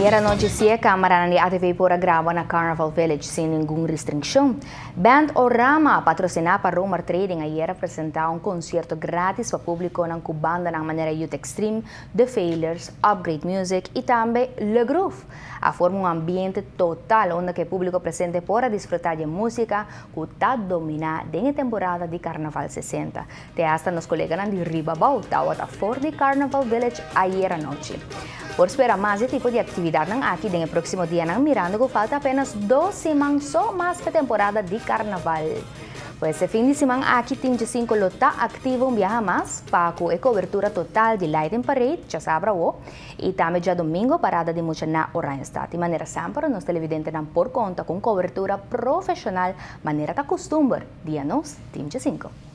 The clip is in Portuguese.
Era notícia câmara na ATV por grava na Carnival Village sem nenhuma restrição. Band Orama patrocinar para Roma Trading a era apresentar concerto grátis para o público na banda na maneira Youth Extreme, The Failures, Upgrade Music e também Le Groove. A forma um ambiente total onde o público presente pode desfrutar de música que está dominada na temporada de Carnaval 60. Te hasta nos colegas de Ribabau, a fora de Carnival Village a era noite. Por esperar mais esse tipo de atividade aqui no próximo dia na Miranda, que falta apenas 2 semanas só mais para a temporada de Carnaval. Pues esse fim de semana aqui tem 5 lota ativo viaja mais para a cobertura total de Lighting Parade, já sabe e também já domingo parada de música na Oranjestad. De maneira sempre, nos televidentes não por conta com cobertura profissional, maneira que costumar, dia nos, tem 5.